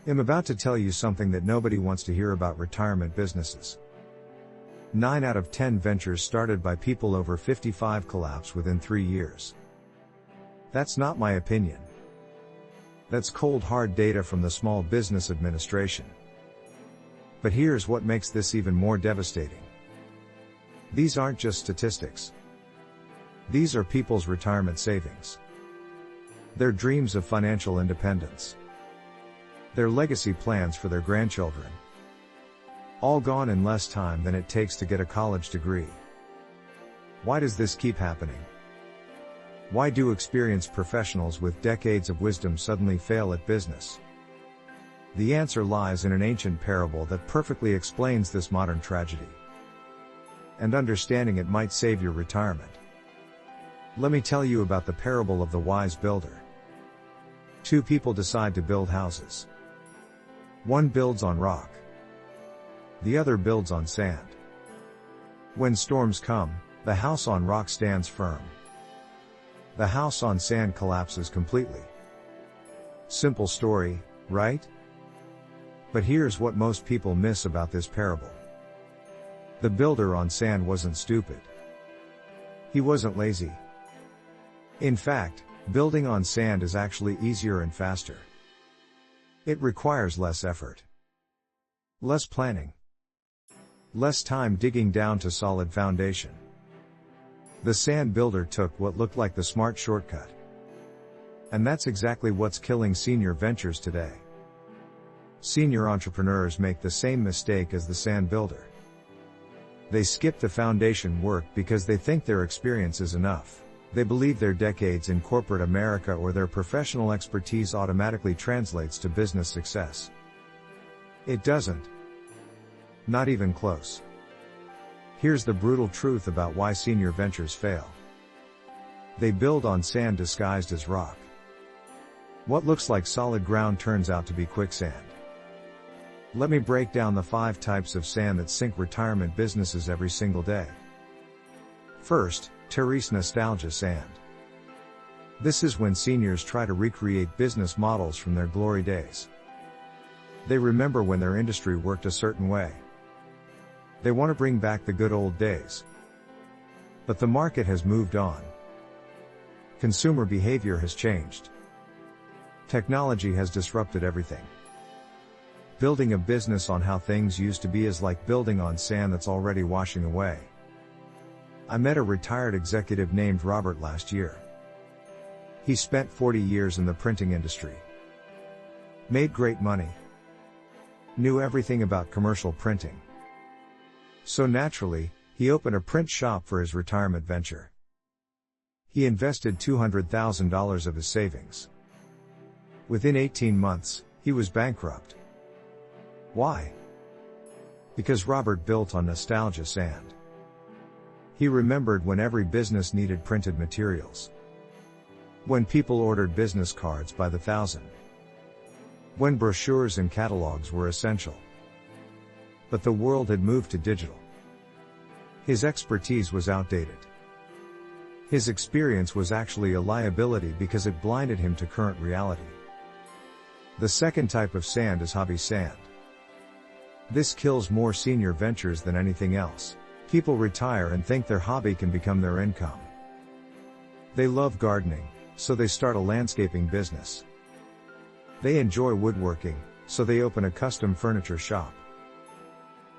I'm about to tell you something that nobody wants to hear about retirement businesses. 9 out of 10 ventures started by people over 55 collapse within 3 years. That's not my opinion. That's cold hard data from the Small Business Administration. But here's what makes this even more devastating. These aren't just statistics. These are people's retirement savings. Their dreams of financial independence. Their legacy plans for their grandchildren. All gone in less time than it takes to get a college degree. Why does this keep happening? Why do experienced professionals with decades of wisdom suddenly fail at business? The answer lies in an ancient parable that perfectly explains this modern tragedy. And understanding it might save your retirement. Let me tell you about the parable of the wise builder. 2 people decide to build houses. One builds on rock. The other builds on sand. When storms come, the house on rock stands firm. The house on sand collapses completely. Simple story, right? But here's what most people miss about this parable. The builder on sand wasn't stupid. He wasn't lazy. In fact, building on sand is actually easier and faster. It requires less effort. Less planning. Less time digging down to solid foundation. The sand builder took what looked like the smart shortcut. And that's exactly what's killing senior ventures today. Senior entrepreneurs make the same mistake as the sand builder. They skip the foundation work because they think their experience is enough. They believe their decades in corporate America or their professional expertise automatically translates to business success. It doesn't. Not even close. Here's the brutal truth about why senior ventures fail. They build on sand disguised as rock. What looks like solid ground turns out to be quicksand. Let me break down the 5 types of sand that sink retirement businesses every single day. First, terrace nostalgia sand. This is when seniors try to recreate business models from their glory days. They remember when their industry worked a certain way. They want to bring back the good old days. But the market has moved on. Consumer behavior has changed. Technology has disrupted everything. Building a business on how things used to be is like building on sand that's already washing away. I met a retired executive named Robert last year. He spent 40 years in the printing industry. Made great money. Knew everything about commercial printing. So naturally, he opened a print shop for his retirement venture. He invested $200,000 of his savings. Within 18 months, he was bankrupt. Why? Because Robert built on nostalgia sand. He remembered when every business needed printed materials. When people ordered business cards by the thousand. When brochures and catalogs were essential. But the world had moved to digital. His expertise was outdated. His experience was actually a liability because it blinded him to current reality. The second type of sand is hobby sand. This kills more senior ventures than anything else. People retire and think their hobby can become their income. They love gardening, so they start a landscaping business. They enjoy woodworking, so they open a custom furniture shop.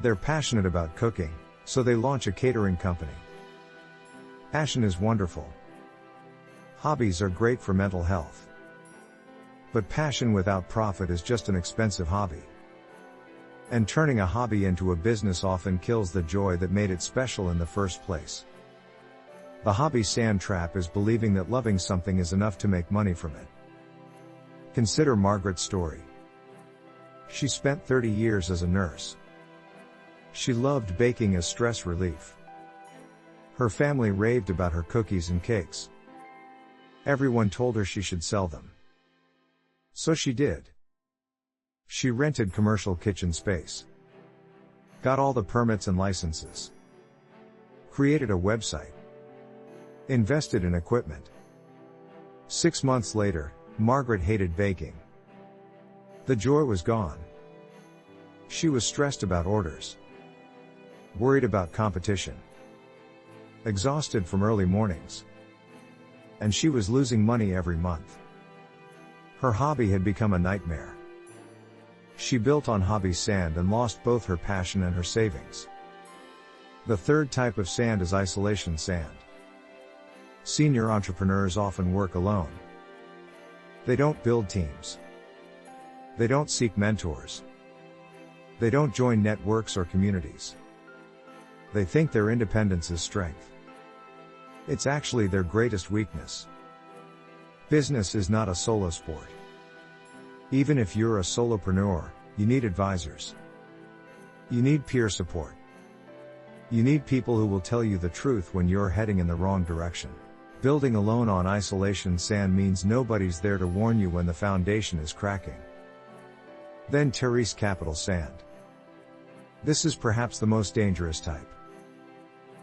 They're passionate about cooking, so they launch a catering company. Passion is wonderful. Hobbies are great for mental health. But passion without profit is just an expensive hobby. And turning a hobby into a business often kills the joy that made it special in the first place. The hobby sand trap is believing that loving something is enough to make money from it. Consider Margaret's story. She spent 30 years as a nurse. She loved baking as stress relief. Her family raved about her cookies and cakes. Everyone told her she should sell them. So she did. She rented commercial kitchen space. Got all the permits and licenses. Created a website. Invested in equipment. 6 months later, Margaret hated baking. The joy was gone. She was stressed about orders, worried about competition, exhausted from early mornings, and she was losing money every month. Her hobby had become a nightmare. She built on hobby sand and lost both her passion and her savings. The third type of sand is isolation sand. Senior entrepreneurs often work alone. They don't build teams. They don't seek mentors. They don't join networks or communities. They think their independence is strength. It's actually their greatest weakness. Business is not a solo sport. Even if you're a solopreneur, you need advisors. You need peer support. You need people who will tell you the truth when you're heading in the wrong direction. Building alone on isolation sand means nobody's there to warn you when the foundation is cracking. Then terrace capital sand. This is perhaps the most dangerous type.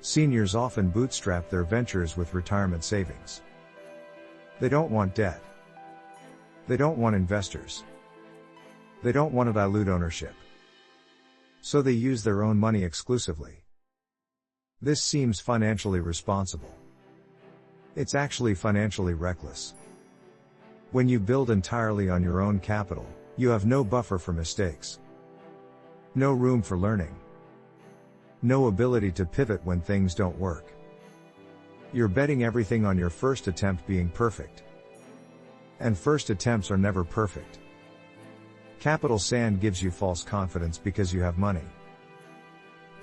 Seniors often bootstrap their ventures with retirement savings. They don't want debt. They don't want investors. They don't want to dilute ownership. So they use their own money exclusively. This seems financially responsible. It's actually financially reckless. When you build entirely on your own capital, you have no buffer for mistakes. No room for learning. No ability to pivot when things don't work. You're betting everything on your first attempt being perfect. And first attempts are never perfect. Capital sand gives you false confidence because you have money.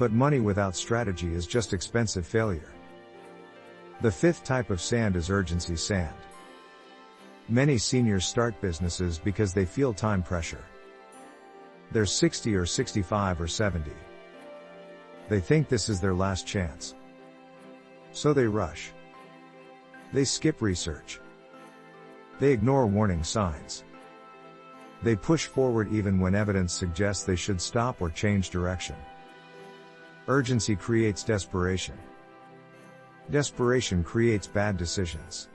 But money without strategy is just expensive failure. The fifth type of sand is urgency sand. Many seniors start businesses because they feel time pressure. They're 60 or 65 or 70. They think this is their last chance. So they rush. They skip research. They ignore warning signs. They push forward even when evidence suggests they should stop or change direction. Urgency creates desperation. Desperation creates bad decisions.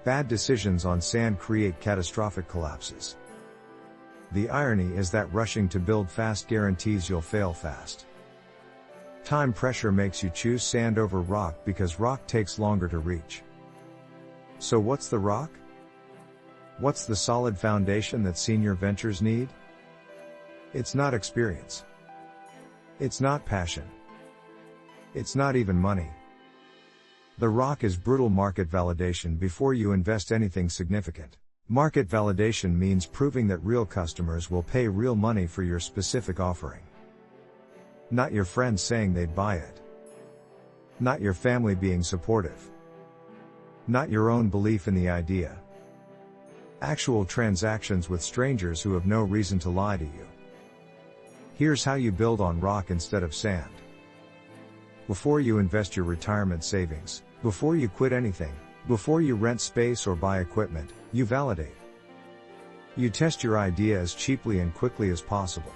Bad decisions on sand create catastrophic collapses. The irony is that rushing to build fast guarantees you'll fail fast. Time pressure makes you choose sand over rock because rock takes longer to reach. So what's the rock? What's the solid foundation that senior ventures need? It's not experience. It's not passion. It's not even money. The rock is brutal market validation before you invest anything significant. Market validation means proving that real customers will pay real money for your specific offering. Not your friends saying they'd buy it. Not your family being supportive. Not your own belief in the idea. Actual transactions with strangers who have no reason to lie to you. Here's how you build on rock instead of sand. Before you invest your retirement savings, before you quit anything, before you rent space or buy equipment, you validate. You test your idea as cheaply and quickly as possible.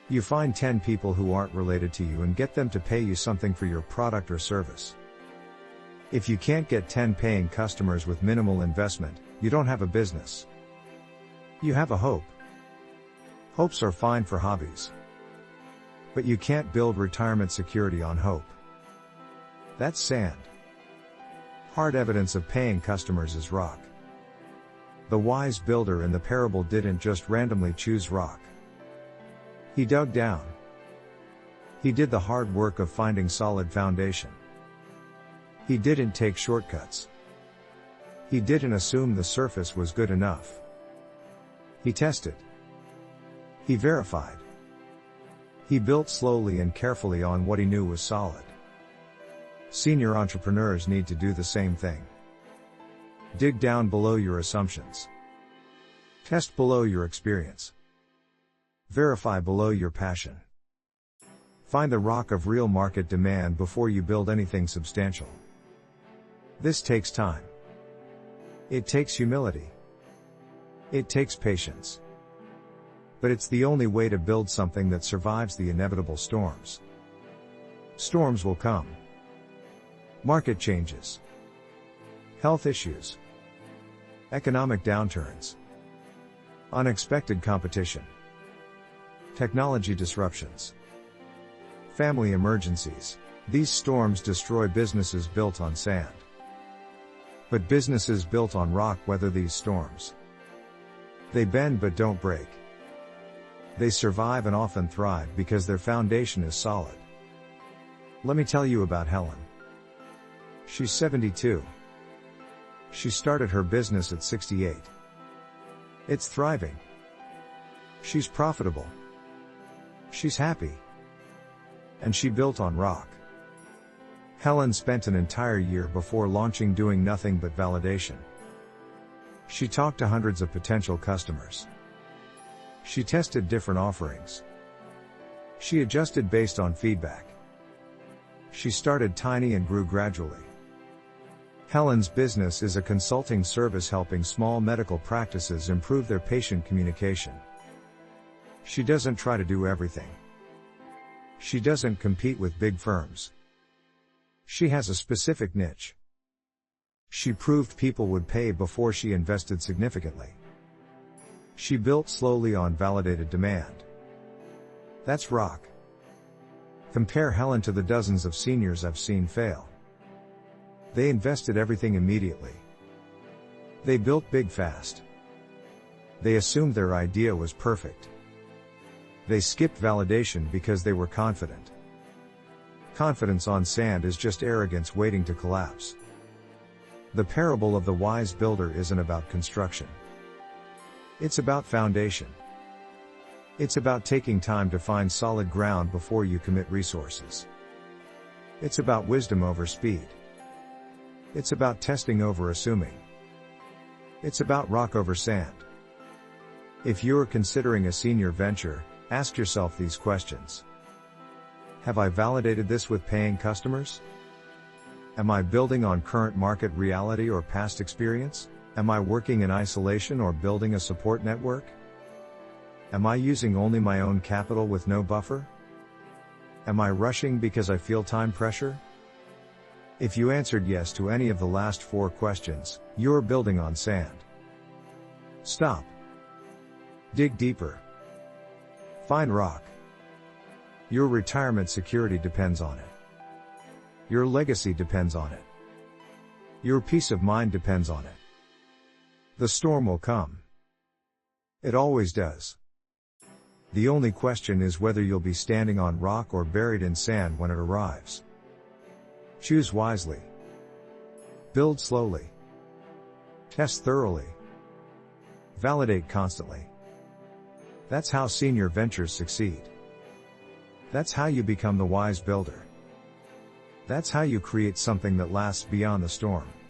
You find 10 people who aren't related to you and get them to pay you something for your product or service. If you can't get 10 paying customers with minimal investment, you don't have a business. You have a hope. Hopes are fine for hobbies. But you can't build retirement security on hope. That's sand. Hard evidence of paying customers is rock. The wise builder in the parable didn't just randomly choose rock. He dug down. He did the hard work of finding solid foundation. He didn't take shortcuts. He didn't assume the surface was good enough. He tested. He verified. He built slowly and carefully on what he knew was solid. Senior entrepreneurs need to do the same thing. Dig down below your assumptions. Test below your experience. Verify below your passion. Find the rock of real market demand before you build anything substantial. This takes time. It takes humility. It takes patience. But it's the only way to build something that survives the inevitable storms. Storms will come. Market changes. Health issues. Economic downturns. Unexpected competition. Technology disruptions. Family emergencies. These storms destroy businesses built on sand. But businesses built on rock weather these storms. They bend but don't break. They survive and often thrive because their foundation is solid. Let me tell you about Helen. She's 72. She started her business at 68. It's thriving. She's profitable. She's happy. And she built on rock. Helen spent an entire year before launching doing nothing but validation. She talked to hundreds of potential customers. She tested different offerings. She adjusted based on feedback. She started tiny and grew gradually. Helen's business is a consulting service helping small medical practices improve their patient communication. She doesn't try to do everything. She doesn't compete with big firms. She has a specific niche. She proved people would pay before she invested significantly. She built slowly on validated demand. That's rock. Compare Helen to the dozens of seniors I've seen fail. They invested everything immediately. They built big fast. They assumed their idea was perfect. They skipped validation because they were confident. Confidence on sand is just arrogance waiting to collapse. The parable of the wise builder isn't about construction. It's about foundation. It's about taking time to find solid ground before you commit resources. It's about wisdom over speed. It's about testing over assuming. It's about rock over sand. If you're considering a senior venture, ask yourself these questions. Have I validated this with paying customers? Am I building on current market reality or past experience? Am I working in isolation or building a support network? Am I using only my own capital with no buffer? Am I rushing because I feel time pressure? If you answered yes to any of the last 4 questions, you're building on sand. Stop. Dig deeper. Find rock. Your retirement security depends on it. Your legacy depends on it. Your peace of mind depends on it. The storm will come. It always does. The only question is whether you'll be standing on rock or buried in sand when it arrives. Choose wisely. Build slowly. Test thoroughly. Validate constantly. That's how senior ventures succeed. That's how you become the wise builder. That's how you create something that lasts beyond the storm.